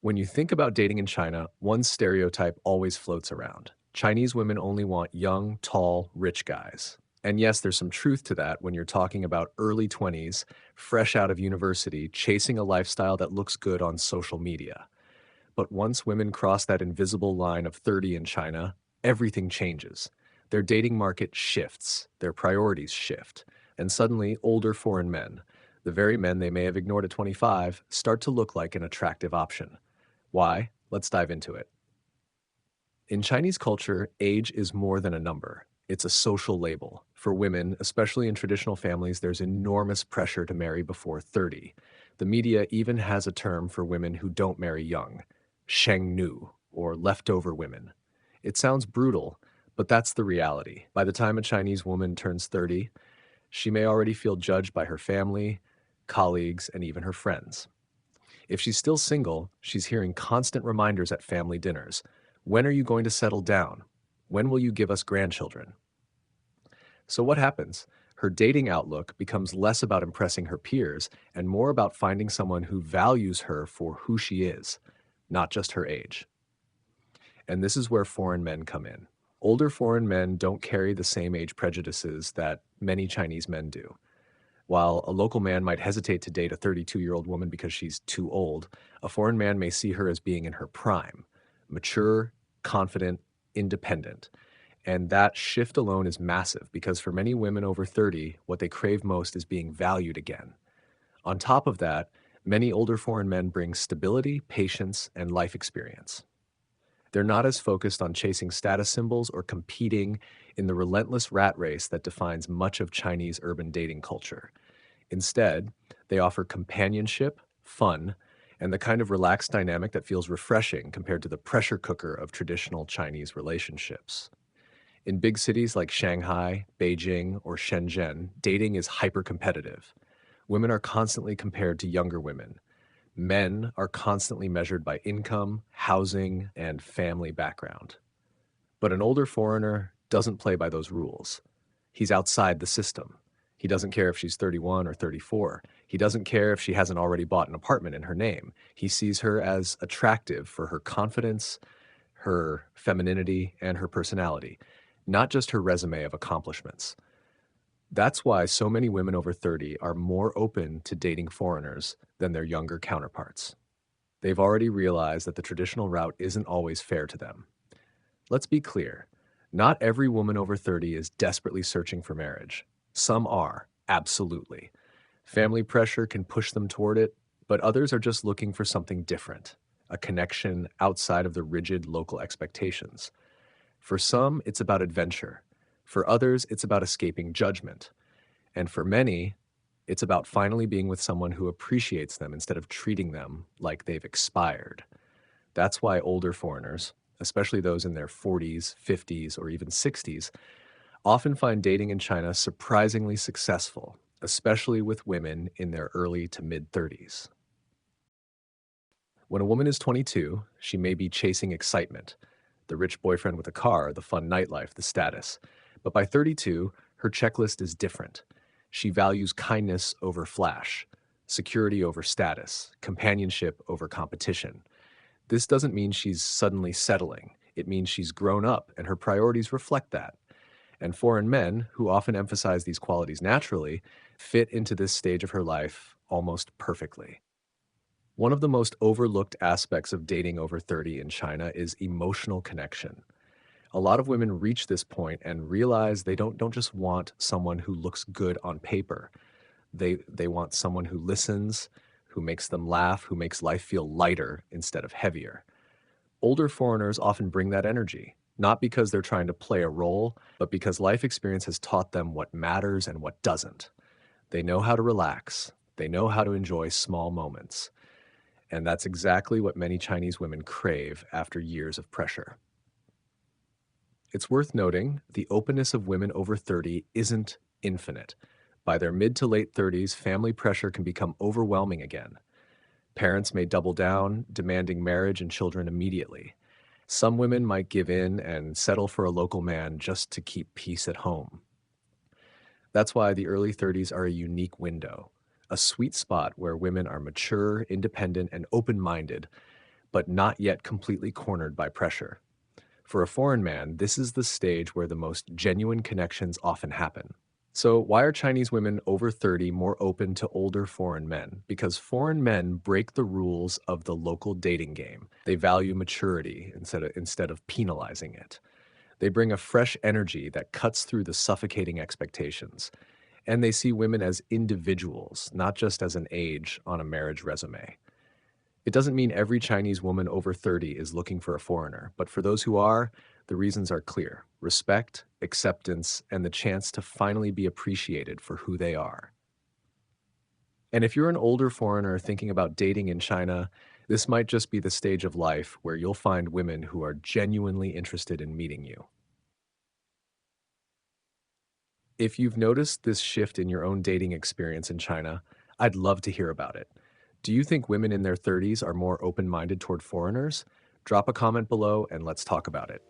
When you think about dating in China, one stereotype always floats around. Chinese women only want young, tall, rich guys. And yes, there's some truth to that when you're talking about early 20s, fresh out of university, chasing a lifestyle that looks good on social media. But once women cross that invisible line of 30 in China, everything changes. Their dating market shifts, their priorities shift, and suddenly older foreign men, the very men they may have ignored at 25, start to look like an attractive option. Why? Let's dive into it. In Chinese culture, age is more than a number. It's a social label. For women, especially in traditional families, there's enormous pressure to marry before 30. The media even has a term for women who don't marry young, shengnu, or leftover women. It sounds brutal, but that's the reality. By the time a Chinese woman turns 30, she may already feel judged by her family, colleagues, and even her friends. If she's still single, she's hearing constant reminders at family dinners. When are you going to settle down? When will you give us grandchildren? So, what happens? Her dating outlook becomes less about impressing her peers and more about finding someone who values her for who she is, not just her age. And this is where foreign men come in. Older foreign men don't carry the same age prejudices that many Chinese men do. While a local man might hesitate to date a 32-year-old woman because she's too old, a foreign man may see her as being in her prime, mature, confident, independent. And that shift alone is massive because for many women over 30, what they crave most is being valued again. On top of that, many older foreign men bring stability, patience, and life experience. They're not as focused on chasing status symbols or competing in the relentless rat race that defines much of Chinese urban dating culture. Instead, they offer companionship, fun, and the kind of relaxed dynamic that feels refreshing compared to the pressure cooker of traditional Chinese relationships. In big cities like Shanghai, Beijing, or Shenzhen, dating is hyper competitive. Women are constantly compared to younger women. Men are constantly measured by income, housing, and family background. But an older foreigner doesn't play by those rules. He's outside the system. He doesn't care if she's 31 or 34. He doesn't care if she hasn't already bought an apartment in her name. He sees her as attractive for her confidence, her femininity, and her personality, not just her resume of accomplishments. That's why so many women over 30 are more open to dating foreigners than their younger counterparts. They've already realized that the traditional route isn't always fair to them. Let's be clear. Not every woman over 30 is desperately searching for marriage. Some are, absolutely. Family pressure can push them toward it, but others are just looking for something different, a connection outside of the rigid local expectations. For some, it's about adventure. For others, it's about escaping judgment. And for many, it's about finally being with someone who appreciates them instead of treating them like they've expired. That's why older foreigners, especially those in their 40s, 50s, or even 60s, often find dating in China surprisingly successful, especially with women in their early to mid 30s. When a woman is 22, she may be chasing excitement, the rich boyfriend with a car, the fun nightlife, the status. But by 32, her checklist is different. She values kindness over flash, security over status, companionship over competition. This doesn't mean she's suddenly settling. It means she's grown up and her priorities reflect that. And foreign men, who often emphasize these qualities naturally, fit into this stage of her life almost perfectly. One of the most overlooked aspects of dating over 30 in China is emotional connection. A lot of women reach this point and realize they don't just want someone who looks good on paper. They want someone who listens, who makes them laugh, who makes life feel lighter instead of heavier. Older foreigners often bring that energy, not because they're trying to play a role, but because life experience has taught them what matters and what doesn't. They know how to relax. They know how to enjoy small moments. And that's exactly what many Chinese women crave after years of pressure. It's worth noting the openness of women over 30 isn't infinite. By their mid to late 30s, family pressure can become overwhelming again. Parents may double down, demanding marriage and children immediately. Some women might give in and settle for a local man just to keep peace at home. That's why the early 30s are a unique window, a sweet spot where women are mature, independent, and open minded, but not yet completely cornered by pressure. For a foreign man, this is the stage where the most genuine connections often happen. So, why are Chinese women over 30 more open to older foreign men? Because foreign men break the rules of the local dating game. They value maturity instead of penalizing it. They bring a fresh energy that cuts through the suffocating expectations. And they see women as individuals, not just as an age on a marriage resume. It doesn't mean every Chinese woman over 30 is looking for a foreigner, but for those who are, the reasons are clear: respect, acceptance, and the chance to finally be appreciated for who they are. And if you're an older foreigner thinking about dating in China, this might just be the stage of life where you'll find women who are genuinely interested in meeting you. If you've noticed this shift in your own dating experience in China, I'd love to hear about it. Do you think women in their 30s are more open minded toward foreigners? Drop a comment below and let's talk about it.